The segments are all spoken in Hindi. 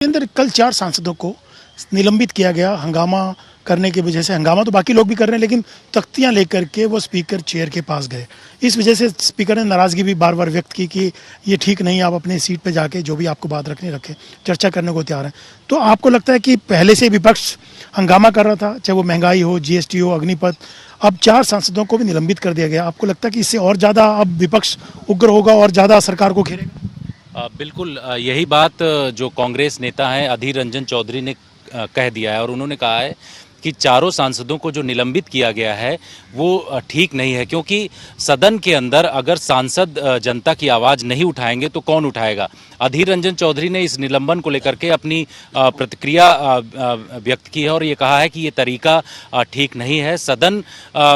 के अंदर कल 4 सांसदों को निलंबित किया गया हंगामा करने की वजह से। हंगामा तो बाकी लोग भी कर रहे हैं, लेकिन तख्तियां लेकर के वो स्पीकर चेयर के पास गए। इस वजह से स्पीकर ने नाराज़गी भी बार बार व्यक्त की कि ये ठीक नहीं, आप अपने सीट पे जाके जो भी आपको बात रखनी रखें, चर्चा करने को तैयार है। तो आपको लगता है कि पहले से विपक्ष हंगामा कर रहा था, चाहे वो महंगाई हो, जीएसटी हो, अग्निपथ, अब 4 सांसदों को भी निलंबित कर दिया गया। आपको लगता है कि इससे और ज़्यादा अब विपक्ष उग्र होगा और ज़्यादा सरकार को घेरेगा? बिल्कुल यही बात जो कांग्रेस नेता हैं अधीर रंजन चौधरी ने कह दिया है और उन्होंने कहा है कि चारों सांसदों को जो निलंबित किया गया है वो ठीक नहीं है, क्योंकि सदन के अंदर अगर सांसद जनता की आवाज़ नहीं उठाएंगे तो कौन उठाएगा। अधीर रंजन चौधरी ने इस निलंबन को लेकर के अपनी प्रतिक्रिया व्यक्त की है और ये कहा है कि ये तरीका ठीक नहीं है। सदन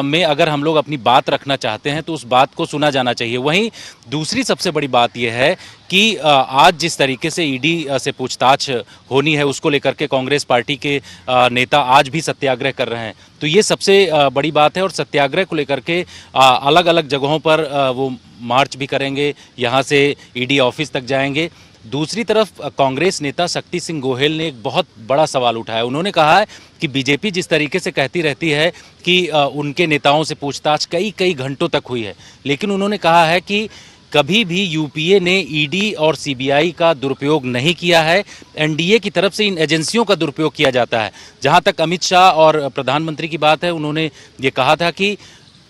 में अगर हम लोग अपनी बात रखना चाहते हैं तो उस बात को सुना जाना चाहिए। वहीं दूसरी सबसे बड़ी बात यह है कि आज जिस तरीके से ईडी से पूछताछ होनी है उसको लेकर के कांग्रेस पार्टी के नेता आज भी सत्याग्रह कर रहे हैं, तो ये सबसे बड़ी बात है। और सत्याग्रह को लेकर के अलग अलग जगहों पर वो मार्च भी करेंगे, यहाँ से ईडी ऑफिस तक जाएंगे। दूसरी तरफ कांग्रेस नेता शक्ति सिंह गोहेल ने एक बहुत बड़ा सवाल उठाया। उन्होंने कहा है कि बीजेपी जिस तरीके से कहती रहती है कि उनके नेताओं से पूछताछ कई कई घंटों तक हुई है, लेकिन उन्होंने कहा है कि कभी भी यूपीए ने ईडी और सीबीआई का दुरुपयोग नहीं किया है। एनडीए की तरफ से इन एजेंसियों का दुरुपयोग किया जाता है। जहां तक अमित शाह और प्रधानमंत्री की बात है, उन्होंने ये कहा था कि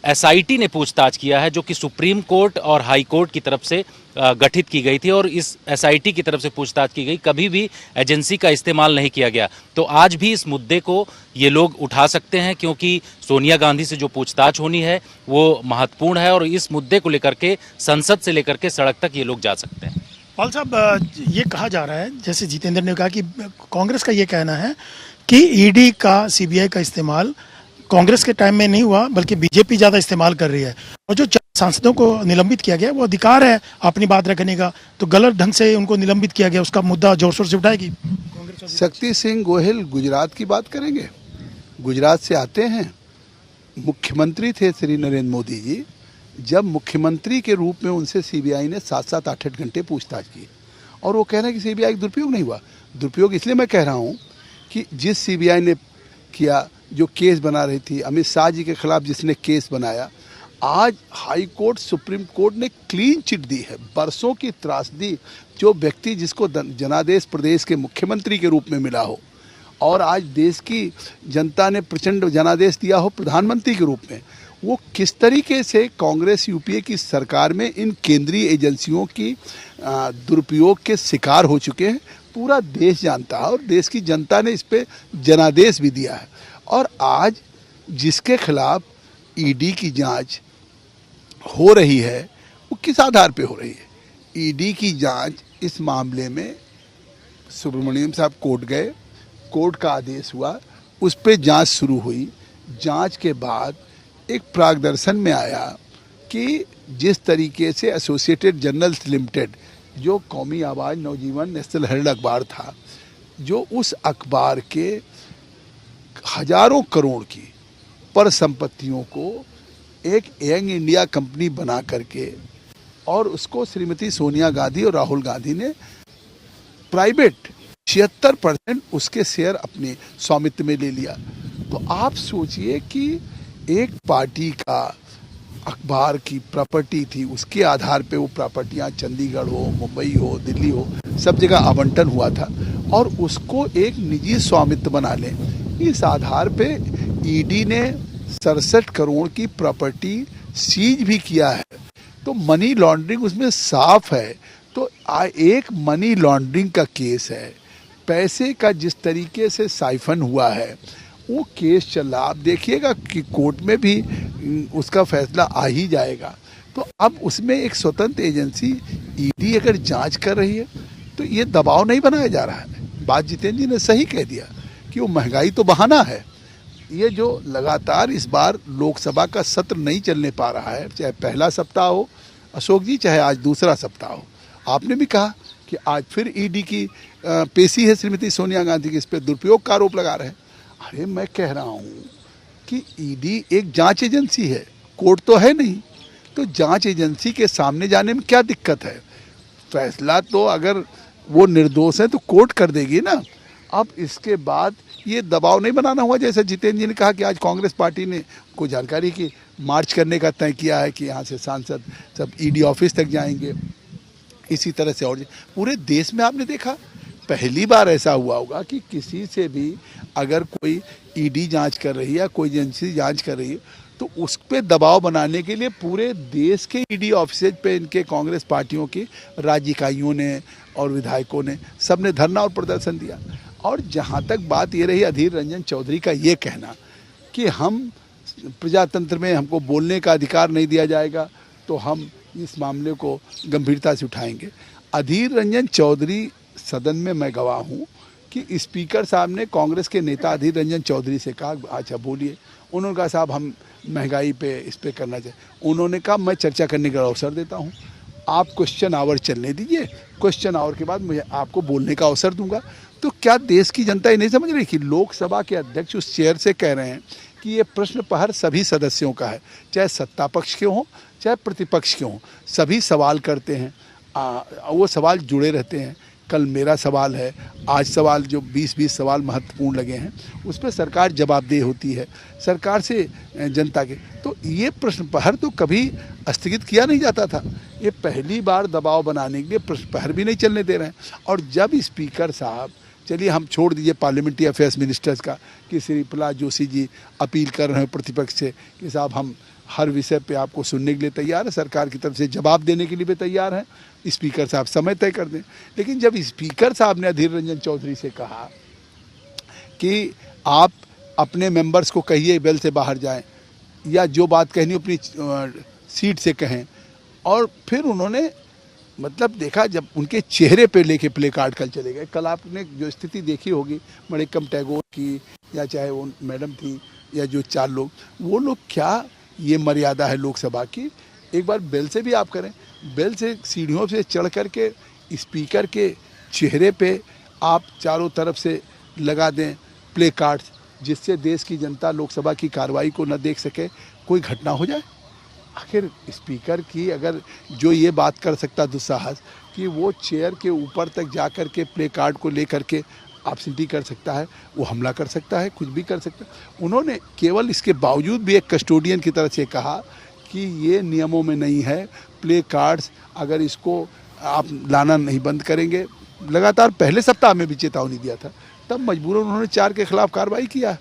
एसआईटी ने पूछताछ किया है, जो कि सुप्रीम कोर्ट और हाई कोर्ट की तरफ से गठित की गई थी और इस एसआईटी की तरफ से पूछताछ की गई, कभी भी एजेंसी का इस्तेमाल नहीं किया गया। तो आज भी इस मुद्दे को ये लोग उठा सकते हैं, क्योंकि सोनिया गांधी से जो पूछताछ होनी है वो महत्वपूर्ण है और इस मुद्दे को लेकर के संसद से लेकर के सड़क तक ये लोग जा सकते हैं। पाल साहब, ये कहा जा रहा है, जैसे जितेंद्र ने कहा कि कांग्रेस का ये कहना है कि ईडी का, सीबीआई का इस्तेमाल कांग्रेस के टाइम में नहीं हुआ, बल्कि बीजेपी ज़्यादा इस्तेमाल कर रही है। और जो 4 सांसदों को निलंबित किया गया वो अधिकार है अपनी बात रखने का, तो गलत ढंग से उनको निलंबित किया गया, उसका मुद्दा जोर शोर से उठाएगी कांग्रेस। शक्ति सिंह गोहेल गुजरात की बात करेंगे। गुजरात से आते हैं, मुख्यमंत्री थे श्री नरेंद्र मोदी जी। जब मुख्यमंत्री के रूप में उनसे सीबीआई ने 7-7, 8-8 घंटे पूछताछ की और वो कह रहे हैं कि सीबीआई दुरुपयोग नहीं हुआ। दुरुपयोग इसलिए मैं कह रहा हूँ कि जिस सीबीआई ने किया, जो केस बना रही थी, अमित शाह जी के खिलाफ जिसने केस बनाया, आज हाई कोर्ट, सुप्रीम कोर्ट ने क्लीन चिट दी है। बरसों की त्रासदी, जो व्यक्ति जिसको जनादेश प्रदेश के मुख्यमंत्री के रूप में मिला हो और आज देश की जनता ने प्रचंड जनादेश दिया हो प्रधानमंत्री के रूप में, वो किस तरीके से कांग्रेस यूपीए की सरकार में इन केंद्रीय एजेंसियों की दुरुपयोग के शिकार हो चुके हैं, पूरा देश जानता है और देश की जनता ने इस पे जनादेश भी दिया है। और आज जिसके खिलाफ ईडी की जांच हो रही है वो किस आधार पे हो रही है? ईडी की जांच इस मामले में सुब्रमण्यम साहब कोर्ट गए, कोर्ट का आदेश हुआ, उस पर जांच शुरू हुई। जांच के बाद एक प्रागदर्शन में आया कि जिस तरीके से एसोसिएटेड जर्नल्स लिमिटेड, जो कौमी आवाज़, नवजीवन, नेशनल हेराल्ड अखबार था, जो उस अखबार के हजारों करोड़ की पर संपत्तियों को एक यंग इंडिया कंपनी बना करके और उसको श्रीमती सोनिया गांधी और राहुल गांधी ने प्राइवेट 76% उसके शेयर अपने स्वामित्व में ले लिया। तो आप सोचिए कि एक पार्टी का अखबार की प्रॉपर्टी थी, उसके आधार पे वो प्रॉपर्टियां चंडीगढ़ हो, मुंबई हो, दिल्ली हो, सब जगह आवंटन हुआ था और उसको एक निजी स्वामित्व बना लें। इस आधार पे ईडी ने 67 करोड़ की प्रॉपर्टी सीज भी किया है। तो मनी लॉन्ड्रिंग उसमें साफ है। तो एक मनी लॉन्ड्रिंग का केस है, पैसे का जिस तरीके से साइफन हुआ है वो केस चल रहा। आप देखिएगा कि कोर्ट में भी उसका फैसला आ ही जाएगा। तो अब उसमें एक स्वतंत्र एजेंसी ईडी अगर जांच कर रही है तो ये दबाव नहीं बनाया जा रहा है। बात जितेंद्र जी ने सही कह दिया कि वो महंगाई तो बहाना है। ये जो लगातार इस बार लोकसभा का सत्र नहीं चलने पा रहा है, चाहे पहला सप्ताह हो अशोक जी, चाहे आज दूसरा सप्ताह हो, आपने भी कहा कि आज फिर ईडी की पेशी है श्रीमती सोनिया गांधी की, इस पर दुरुपयोग का आरोप लगा रहे हैं। अरे मैं कह रहा हूँ कि ईडी एक जांच एजेंसी है, कोर्ट तो है नहीं। तो जांच एजेंसी के सामने जाने में क्या दिक्कत है? फैसला तो अगर वो निर्दोष है तो कोर्ट कर देगी ना। अब इसके बाद ये दबाव नहीं बनाना हुआ, जैसे जितेंद्र जी ने कहा कि आज कांग्रेस पार्टी ने को जानकारी की मार्च करने का तय किया है कि यहाँ से सांसद सब ईडी ऑफिस तक जाएंगे। इसी तरह से और पूरे देश में आपने देखा पहली बार ऐसा हुआ होगा कि किसी से भी अगर कोई ईडी जांच कर रही है, कोई एजेंसी जांच कर रही है, तो उस पर दबाव बनाने के लिए पूरे देश के ईडी ऑफिसेज पे इनके कांग्रेस पार्टियों की राज्य इकाइयों ने और विधायकों ने सबने धरना और प्रदर्शन दिया। और जहाँ तक बात ये रही अधीर रंजन चौधरी का ये कहना कि हम प्रजातंत्र में हमको बोलने का अधिकार नहीं दिया जाएगा तो हम इस मामले को गंभीरता से उठाएंगे। अधीर रंजन चौधरी सदन में मैं गवाह हूँ कि स्पीकर साहब ने कांग्रेस के नेता अधीर रंजन चौधरी से कहा अच्छा बोलिए। उन्होंने कहा साहब हम महंगाई पे इस पे करना चाहिए। उन्होंने कहा मैं चर्चा करने का अवसर देता हूँ, आप क्वेश्चन आवर चलने दीजिए, क्वेश्चन आवर के बाद मुझे आपको बोलने का अवसर दूंगा। तो क्या देश की जनता ये नहीं समझ रही कि लोकसभा के अध्यक्ष उस चेयर से कह रहे हैं कि ये प्रश्न प्रहर सभी सदस्यों का है, चाहे सत्ता पक्ष के हों चाहे प्रतिपक्ष के हों, सभी सवाल करते हैं, वो सवाल जुड़े रहते हैं। कल मेरा सवाल है, आज सवाल जो 20-20 सवाल महत्वपूर्ण लगे हैं उस पर सरकार जवाबदेह होती है सरकार से जनता के। तो ये प्रश्न प्रहर तो कभी स्थगित किया नहीं जाता था, ये पहली बार दबाव बनाने के लिए प्रश्न प्रहर भी नहीं चलने दे रहे हैं। और जब स्पीकर साहब, चलिए हम छोड़ दीजिए पार्लियामेंट्री अफेयर्स मिनिस्टर्स का कि श्री प्रहलाद जोशी जी अपील कर रहे हैं प्रतिपक्ष से कि साहब हम हर विषय पे आपको सुनने के लिए तैयार है, सरकार की तरफ से जवाब देने के लिए भी तैयार हैं, स्पीकर साहब समय तय कर दें। लेकिन जब स्पीकर साहब ने अधीर रंजन चौधरी से कहा कि आप अपने मेंबर्स को कहिए बेल से बाहर जाएं या जो बात कहनी अपनी सीट से कहें, और फिर उन्होंने मतलब देखा जब उनके चेहरे पे लेके प्ले कार्ड कल चले गए। कल आपने जो स्थिति देखी होगी मणिकम टैगोर की या चाहे वो मैडम थी या जो 4 लोग, वो लोग क्या ये मर्यादा है लोकसभा की, एक बार बेल से भी आप करें, बेल से सीढ़ियों से चढ़ करके स्पीकर के चेहरे पे आप चारों तरफ से लगा दें प्ले कार्ड्स, जिससे देश की जनता लोकसभा की कार्रवाई को न देख सके, कोई घटना हो जाए। आखिर स्पीकर की अगर जो ये बात कर सकता दुस्साहस कि वो चेयर के ऊपर तक जा कर के प्ले कार्ड को ले करके एब्सेंटी कर सकता है, वो हमला कर सकता है, कुछ भी कर सकता है। उन्होंने केवल इसके बावजूद भी एक कस्टोडियन की तरह से कहा कि ये नियमों में नहीं है, प्ले कार्ड्स अगर इसको आप लाना नहीं बंद करेंगे, लगातार पहले सप्ताह में भी चेतावनी दिया था, तब मजबूरन उन्होंने 4 के खिलाफ कार्रवाई किया।